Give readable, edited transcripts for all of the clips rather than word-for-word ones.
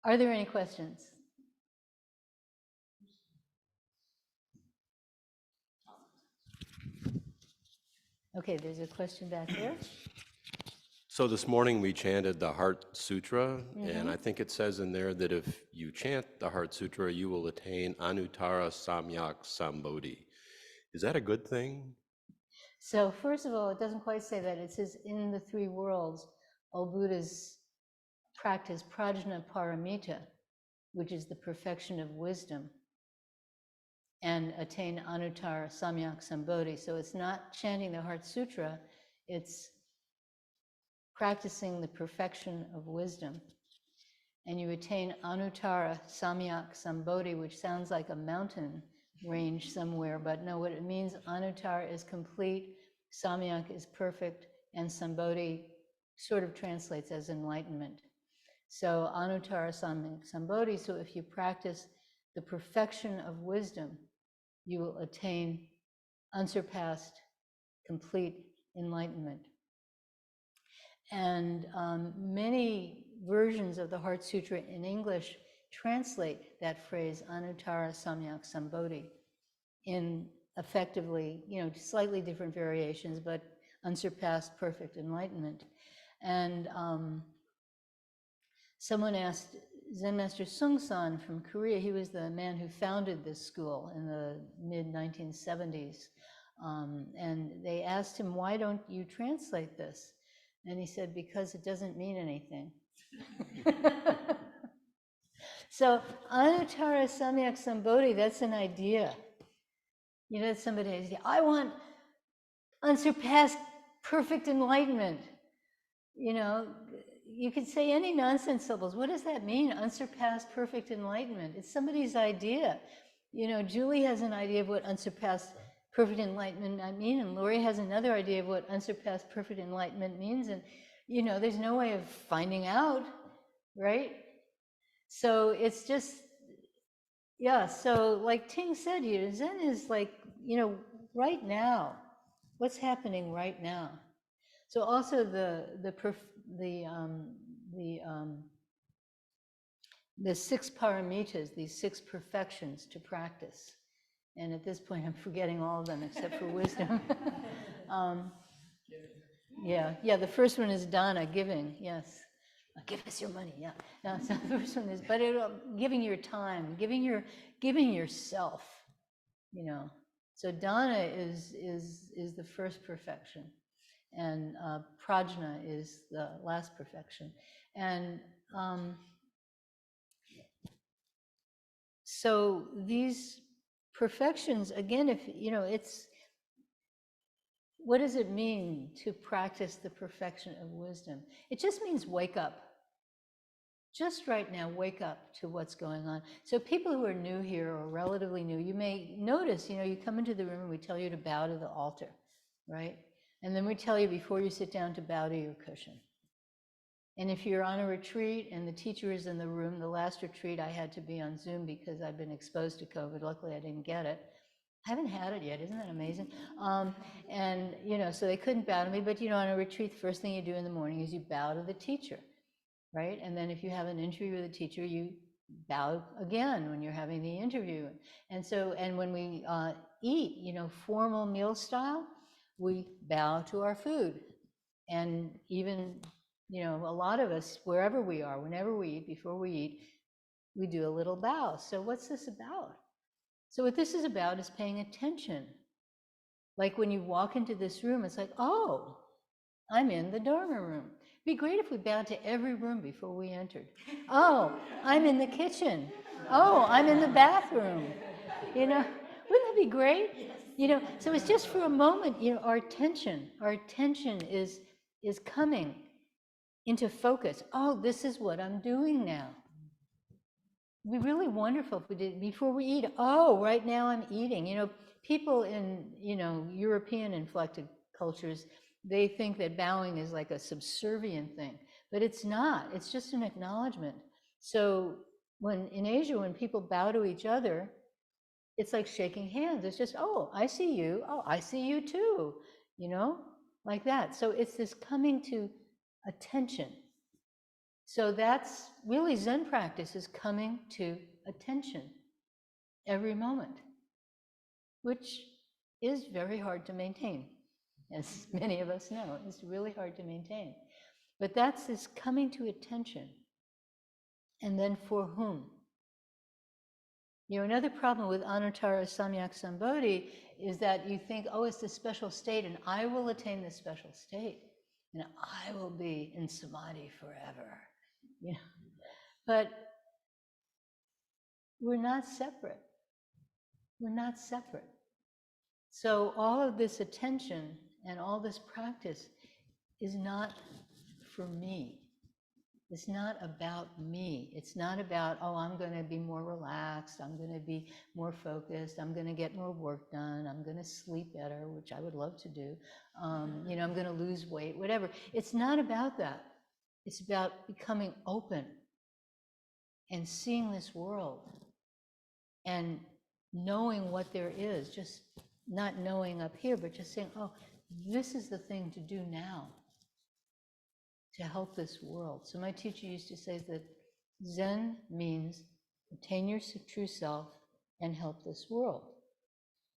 Are there any questions? Okay, there's a question back there. So this morning we chanted the Heart Sutra, and I think it says in there that if you chant the Heart Sutra, you will attain Anuttara Samyak Sambodhi. Is that a good thing? So first of all, it doesn't quite say that. It says in the three worlds, all Buddhas practice prajna paramita, which is the perfection of wisdom, and attain Anuttara Samyak Sambodhi. So it's not chanting the Heart Sutra, it's practicing the perfection of wisdom. And you attain Anuttara Samyak Sambodhi, which sounds like a mountain range somewhere, but no, what it means, Anuttara is complete, Samyak is perfect, and Sambodhi sort of translates as enlightenment. So Anuttara Samyak Sambodhi, so if you practice the perfection of wisdom, you will attain unsurpassed, complete enlightenment. And many versions of the Heart Sutra in English translate that phrase, Anuttara Samyak Sambodhi, in effectively, slightly different variations, but unsurpassed perfect enlightenment. And someone asked Zen Master Sung-san from Korea, he was the man who founded this school in the mid-1970s. And they asked him, why don't you translate this? And he said, because it doesn't mean anything. So Anuttara Samyak Sambodhi, that's an idea. Somebody says, I want unsurpassed perfect enlightenment. You could say any nonsense syllables. What does that mean, unsurpassed perfect enlightenment? It's somebody's idea. Julie has an idea of what unsurpassed perfect enlightenment means, and Lori has another idea of what unsurpassed perfect enlightenment means, and there's no way of finding out, right? So it's just, yeah, so like Ting said, Zen is like, right now, what's happening right now. So also the 6 paramitas, these 6 perfections to practice. And at this point, I'm forgetting all of them except for wisdom. Yeah, the first one is dana, giving, yes. Give us your money, yeah. No, so the first one is, but giving your time, giving yourself, So dana is the first perfection, and prajna is the last perfection. And so these perfections, again, if it's, what does it mean to practice the perfection of wisdom? It just means wake up. Just right now, wake up to what's going on. So people who are new here or relatively new, you may notice, you come into the room and we tell you to bow to the altar, right? And then we tell you before you sit down to bow to your cushion. And if you're on a retreat and the teacher is in the room, the last retreat I had to be on Zoom because I've been exposed to COVID. Luckily, I didn't get it. I haven't had it yet. Isn't that amazing? And, so they couldn't bow to me. But, on a retreat, the first thing you do in the morning is you bow to the teacher, right? And then if you have an interview with a teacher, you bow again when you're having the interview. And so, and when we eat, formal meal style, we bow to our food. And even, a lot of us, wherever we are, whenever we eat, before we eat, we do a little bow. So what's this about? So what this is about is paying attention. Like when you walk into this room, it's like, oh, I'm in the Dharma room. It'd be great if we bowed to every room before we entered. Oh, I'm in the kitchen. Oh, I'm in the bathroom. Wouldn't that be great? So it's just for a moment, our attention is coming into focus. Oh, this is what I'm doing now. It'd be really wonderful if we did before we eat. Oh, right now I'm eating. People in, European inflected cultures, they think that bowing is like a subservient thing, but it's not. It's just an acknowledgement. So in Asia, when people bow to each other, it's like shaking hands. It's just, oh, I see you. Oh, I see you too. Like that. So it's this coming to attention. So that's really Zen practice, is coming to attention every moment, which is very hard to maintain, as many of us know. It's really hard to maintain. But that's this coming to attention. And then for whom? You know, another problem with Anuttara Samyak Sambodhi is that you think, oh, it's this special state, and I will attain this special state, and I will be in samadhi forever. You know? But we're not separate. We're not separate. So all of this attention and all this practice is not for me. It's not about me. It's not about, oh, I'm going to be more relaxed. I'm going to be more focused. I'm going to get more work done. I'm going to sleep better, which I would love to do. You know, I'm going to lose weight, whatever. It's not about that. It's about becoming open and seeing this world and knowing what there is, just not knowing up here, but just saying, oh, this is the thing to do now to help this world. So my teacher used to say that Zen means attain your true self and help this world.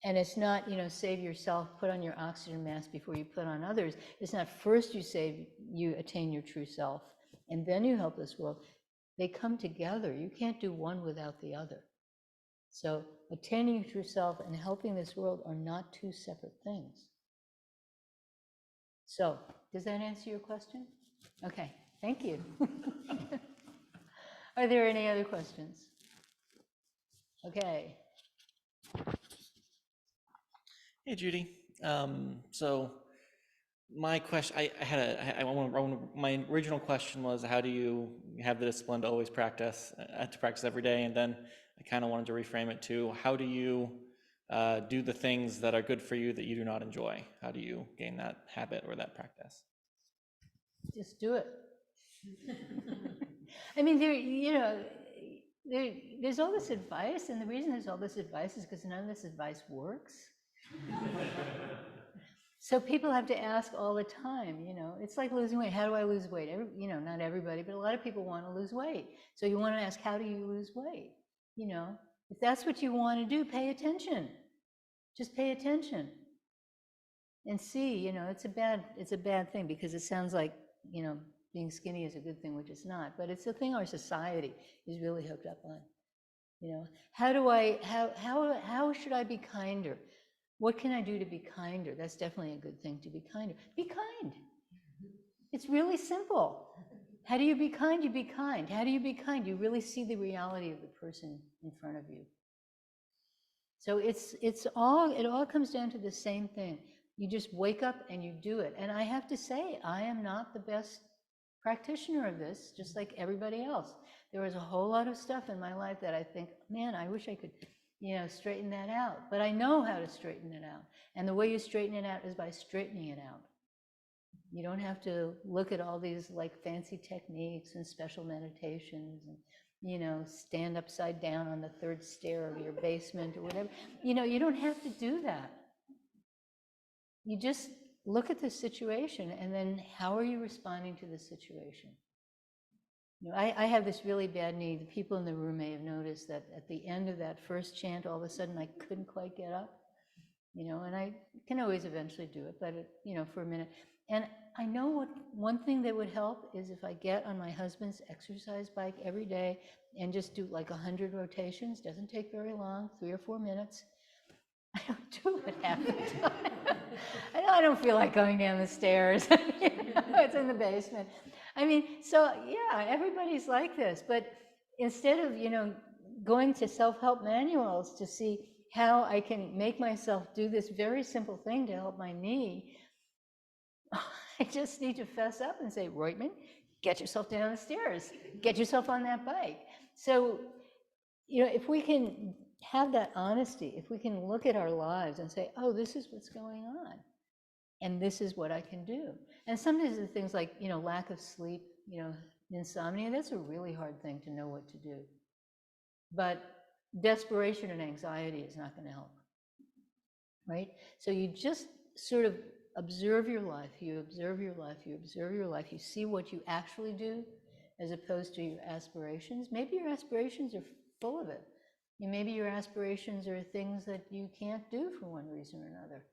And it's not, you know, save yourself, put on your oxygen mask before you put on others. It's not first you attain your true self and then you help this world. They come together. You can't do one without the other. So attaining your true self and helping this world are not two separate things. So does that answer your question? Okay, thank you. Are there any other questions? Okay. Hey, Judy. So my question, my original question was, how do you have the discipline to always practice, every day? And then I kind of wanted to reframe it to, how do you do the things that are good for you that you do not enjoy? How do you gain that habit or that practice? Just do it. I mean, there's all this advice, and the reason there's all this advice is because none of this advice works. So people have to ask all the time, you know, it's like losing weight. How do I lose weight? You know, not everybody, but a lot of people want to lose weight. So you want to ask, how do you lose weight? You know, if that's what you want to do, pay attention. Just pay attention and see, you know, it's a bad thing because it sounds like, you know, being skinny is a good thing, which it's not, but it's a thing our society is really hooked up on. You know, how should I be kinder? What can I do to be kinder? That's definitely a good thing, to be kinder. Be kind. It's really simple. How do you be kind? You be kind. How do you be kind? You really see the reality of the person in front of you. So it all comes down to the same thing. You just wake up and you do it. And I have to say, I am not the best practitioner of this, just like everybody else. There was a whole lot of stuff in my life that I think, man, I wish I could, you know, straighten that out. But I know how to straighten it out. And the way you straighten it out is by straightening it out. You don't have to look at all these like fancy techniques and special meditations and, you know, stand upside down on the third stair of your basement or whatever. You know, you don't have to do that. You just look at the situation and then how are you responding to the situation? You know, I have this really bad knee. The people in the room may have noticed that at the end of that first chant, all of a sudden I couldn't quite get up, you know, and I can always eventually do it, but, you know, for a minute. And I know one thing that would help is if I get on my husband's exercise bike every day and just do like 100 rotations. Doesn't take very long, 3 or 4 minutes. I don't do it half the time. I don't feel like going down the stairs. You know, it's in the basement. I mean, so yeah, everybody's like this. But instead of, you know, going to self-help manuals to see how I can make myself do this very simple thing to help my knee, I just need to fess up and say, Roitman, get yourself down the stairs. Get yourself on that bike. So, you know, if we can have that honesty, if we can look at our lives and say, oh, this is what's going on, and this is what I can do. And sometimes the things like, you know, lack of sleep, you know, insomnia, that's a really hard thing to know what to do. But desperation and anxiety is not going to help, right? So you just sort of observe your life, you observe your life, you observe your life, you see what you actually do, as opposed to your aspirations. Maybe your aspirations are full of it. And maybe your aspirations are things that you can't do for one reason or another.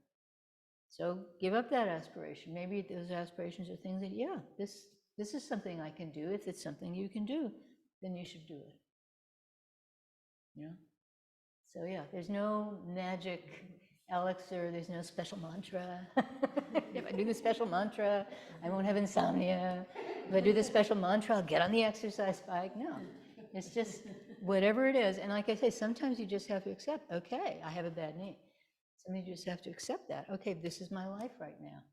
So give up that aspiration. Maybe those aspirations are things that, yeah, this is something I can do. If it's something you can do, then you should do it. You know? So yeah, there's no magic elixir, there's no special mantra. If I do the special mantra, I won't have insomnia. If I do the special mantra, I'll get on the exercise bike. No, it's just whatever it is. And like I say, sometimes you just have to accept, okay, I have a bad knee. Sometimes you just have to accept that. Okay, this is my life right now.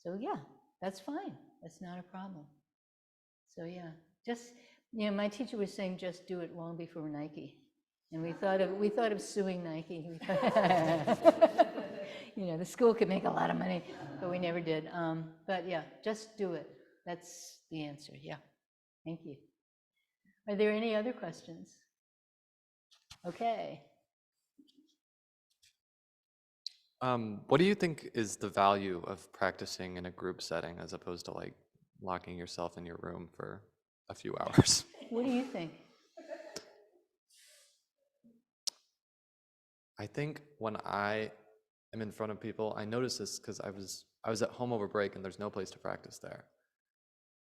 So yeah, that's fine. That's not a problem. So yeah, just, my teacher was saying, just do it long before Nike. And we thought of suing Nike. The school could make a lot of money, but we never did. But yeah, just do it. That's the answer. Yeah. Thank you. Are there any other questions? Okay. What do you think is the value of practicing in a group setting as opposed to like locking yourself in your room for a few hours? What do you think? I think when I am in front of people, I notice this because I was at home over break and there's no place to practice there.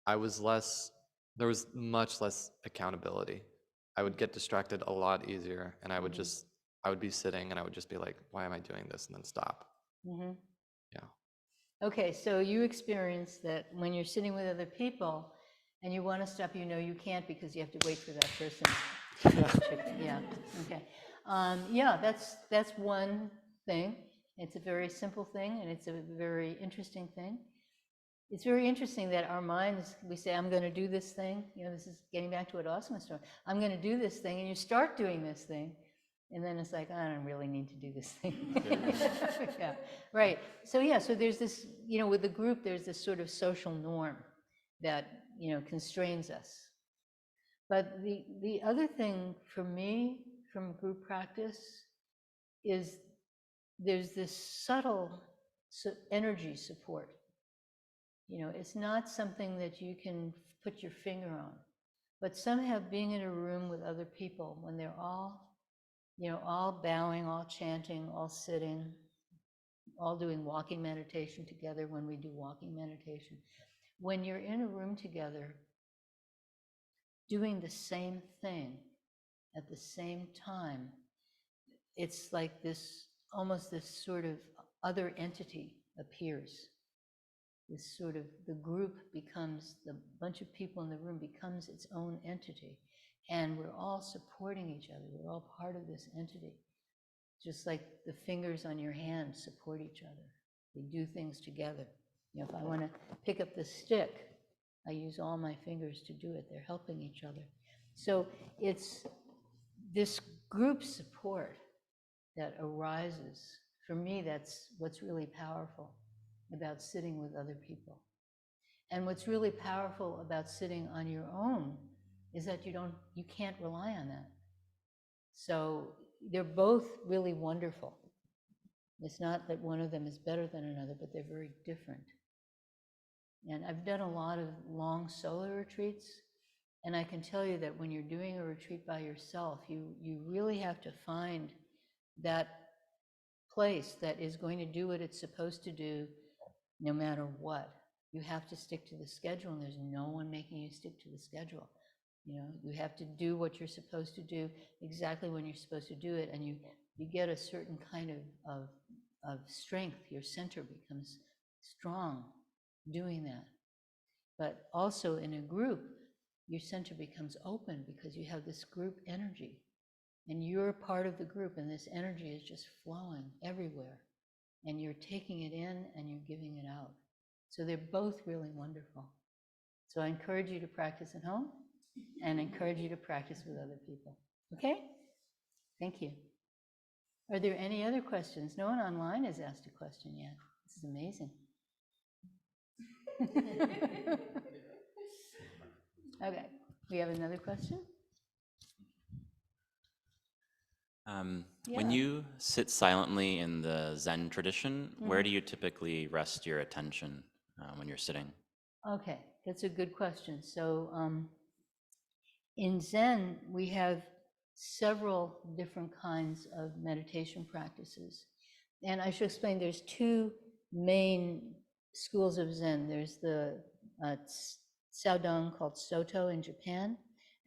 There was much less accountability. I would get distracted a lot easier, and I would be sitting and I would just be like, why am I doing this? And then stop. Mm-hmm. Yeah. Okay, so you experience that when you're sitting with other people and you want to stop, you can't because you have to wait for that person. Yeah, okay. Yeah, that's one thing. It's a very simple thing, and it's a very interesting thing. It's very interesting that our minds, we say, I'm going to do this thing. This is getting back to what Austin was talking about. I'm going to do this thing, and you start doing this thing. And then it's like, I don't really need to do this thing. Yeah, right. So yeah, so there's this, with the group, there's this sort of social norm that, constrains us. But the other thing for me from group practice is there's this subtle energy support. It's not something that you can put your finger on, but somehow being in a room with other people when they're all bowing, all chanting, all sitting, all doing walking meditation together when we do walking meditation. When you're in a room together, doing the same thing at the same time, it's like almost this sort of other entity appears. This sort of, the group becomes, the bunch of people in the room becomes its own entity. And we're all supporting each other. We're all part of this entity. Just like the fingers on your hand support each other. They do things together. If I want to pick up the stick, I use all my fingers to do it. They're helping each other. So it's this group support that arises. For me, that's what's really powerful about sitting with other people. And what's really powerful about sitting on your own is that you can't rely on that. So they're both really wonderful. It's not that one of them is better than another, but they're very different. And I've done a lot of long solo retreats, and I can tell you that when you're doing a retreat by yourself, you really have to find that place that is going to do what it's supposed to do no matter what. You have to stick to the schedule, and there's no one making you stick to the schedule. You have to do what you're supposed to do exactly when you're supposed to do it, and you get a certain kind of strength. Your center becomes strong doing that. But also in a group, your center becomes open because you have this group energy, and you're part of the group, and this energy is just flowing everywhere, and you're taking it in and you're giving it out. So they're both really wonderful. So I encourage you to practice at home and encourage you to practice with other people. Okay? Thank you. Are there any other questions? No one online has asked a question yet. This is amazing. Okay, we have another question? When you sit silently in the Zen tradition, where do you typically rest your attention when you're sitting? Okay, that's a good question. So in Zen, we have several different kinds of meditation practices. And I should explain, there's two main schools of Zen. There's the Saodong called Soto in Japan,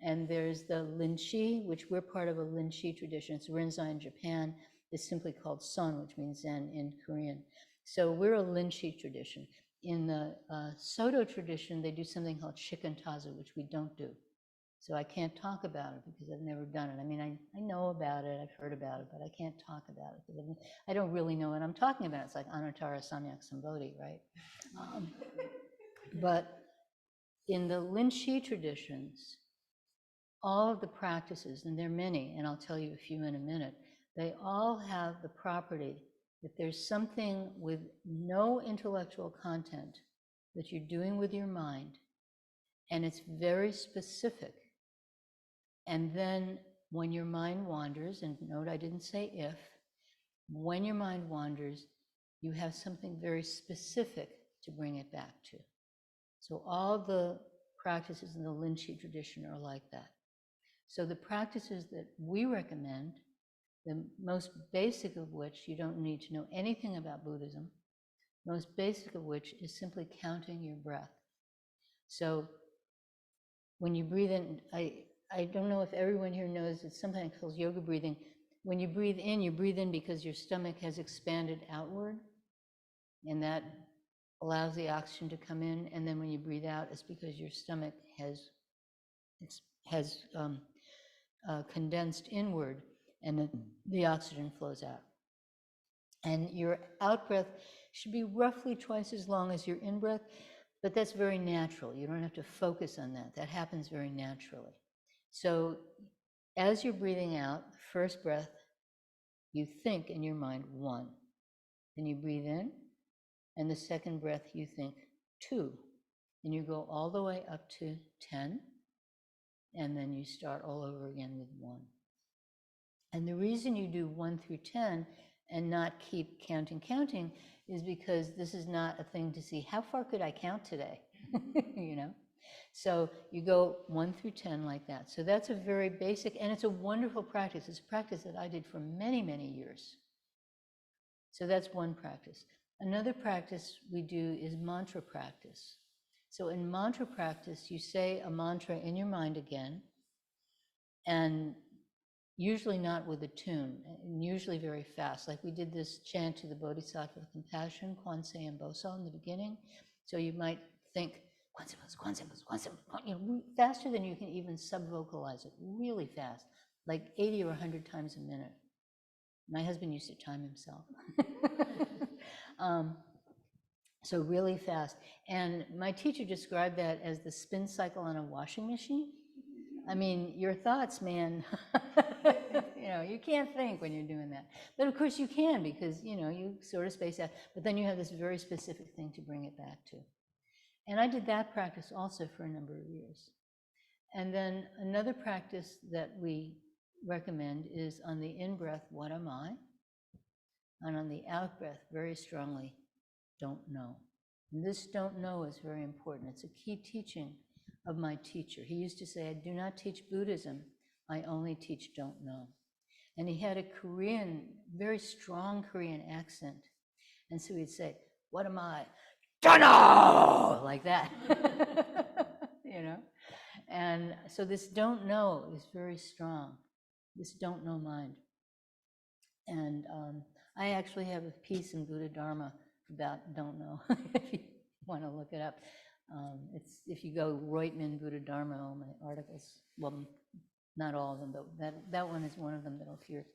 and there's the Linshi, which we're part of a Linshi tradition. It's Rinzai in Japan. It's simply called Son, which means Zen in Korean. So we're a Linshi tradition. In the Soto tradition, they do something called shikantaza, which we don't do. So I can't talk about it because I've never done it. I mean, I know about it, I've heard about it, but I can't talk about it because I don't really know what I'm talking about. It's like Anuttara Samyak Sambodhi, right? But in the Linshi traditions, all of the practices, and there are many, and I'll tell you a few in a minute, they all have the property that there's something with no intellectual content that you're doing with your mind, and it's very specific. And then when your mind wanders, and note I didn't say if, when your mind wanders, you have something very specific to bring it back to. So all the practices in the Linshi tradition are like that. So the practices that we recommend, the most basic of which you don't need to know anything about Buddhism, most basic of which is simply counting your breath. So when you breathe in, I don't know if everyone here knows, it's sometimes called yoga breathing. When you breathe in because your stomach has expanded outward, and that allows the oxygen to come in. And then when you breathe out, it's because your stomach has condensed inward, and then the oxygen flows out. And your out breath should be roughly twice as long as your in breath, but that's very natural. You don't have to focus on that. That happens very naturally. So as you're breathing out, first breath, you think in your mind 1. Then you breathe in, and the second breath you think 2. And you go all the way up to 10, and then you start all over again with 1. And the reason you do 1 through 10 and not keep counting is because this is not a thing to see how far could I count today, you know? So you go 1 through 10 like that. So that's a very basic, and it's a wonderful practice. It's a practice that I did for many, many years. So that's one practice. Another practice we do is mantra practice. So in mantra practice, you say a mantra in your mind again, and usually not with a tune, and usually very fast. Like we did this chant to the Bodhisattva of Compassion, Kwansei and Boso in the beginning. So you might think, you know, faster than you can even sub-vocalize it, really fast, like 80 or 100 times a minute. My husband used to time himself. So really fast. And my teacher described that as the spin cycle on a washing machine. I mean, your thoughts, man, you know, you can't think when you're doing that. But of course you can, because, you know, you sort of space out, but then you have this very specific thing to bring it back to. And I did that practice also for a number of years. And then another practice that we recommend is on the in-breath, what am I? And on the out-breath, very strongly, don't know. And this don't know is very important. It's a key teaching of my teacher. He used to say, I do not teach Buddhism, I only teach don't know. And he had a Korean, very strong Korean accent. And so he'd say, what am I? Don't know! Like that, you know? And so this don't know is very strong, this don't know mind. And I actually have a piece in Buddha Dharma about don't know, if you want to look it up. It's, if you go Roitman, Buddha Dharma, all my articles, well, not all of them, but that one is one of them that appears.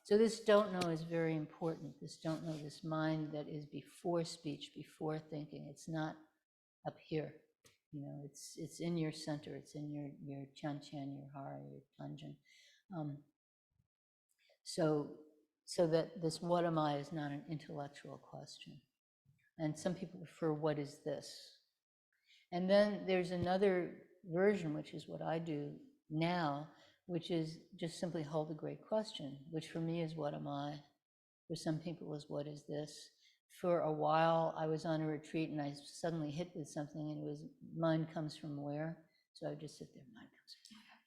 So this don't know is very important. This don't know, this mind that is before speech, before thinking. It's not up here. You know, it's in your center. It's in your Chan-Chan, your Hara, your Tanjin. So that this what am I is not an intellectual question. And some people prefer what is this? And then there's another version, which is what I do now, which is just simply hold a great question, which for me is what am I? For some people is what is this? for a while, I was on a retreat and I suddenly hit with something, and it was mind comes from where. So I would just sit there, mind comes from where,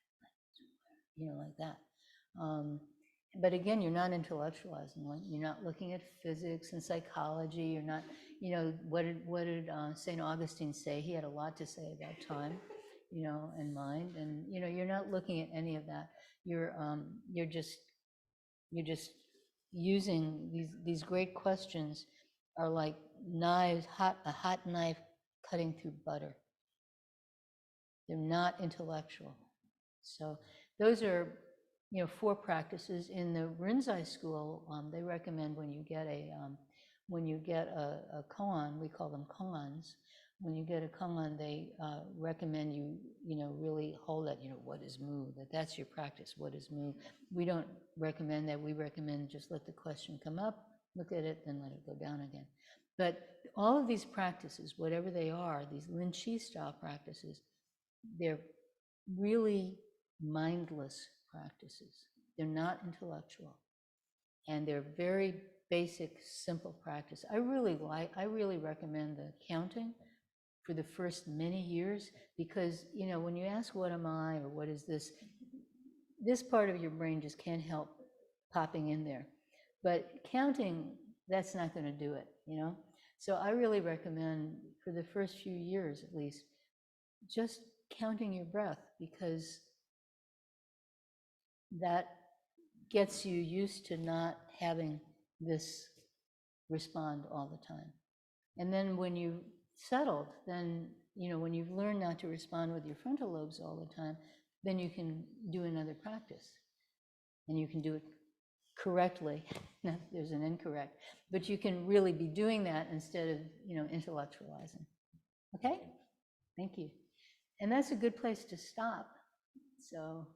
you know, like that. But again, you're not intellectualizing. You're not looking at physics and psychology. You're not, you know, what did St. Augustine say? He had a lot to say about time, you know, and mind. And you know, you're not looking at any of that. You're just using these great questions are like knives, a hot knife cutting through butter. They're not intellectual. So those are, you know, 4 practices. In the Rinzai school, they recommend when you get a koan, we call them koans. When you get a koan, they recommend you, you know, really hold that, you know, what is mu, that's your practice, what is mu. We don't recommend that. We recommend just let the question come up, look at it, then let it go down again. But all of these practices, whatever they are, these Lin Chi style practices, they're really mindless practices. They're not intellectual, and they're very basic, simple practice. I really recommend the counting for the first many years, because you know, when you ask what am I or what is this, this part of your brain just can't help popping in there. But counting, that's not going to do it, you know. So I really recommend for the first few years at least just counting your breath, because that gets you used to not having this respond all the time. And then when you've settled, then, you know, when you've learned not to respond with your frontal lobes all the time, then you can do another practice. And you can do it correctly. Not that there's an incorrect, but you can really be doing that instead of, you know, intellectualizing. Okay? Thank you. And that's a good place to stop. So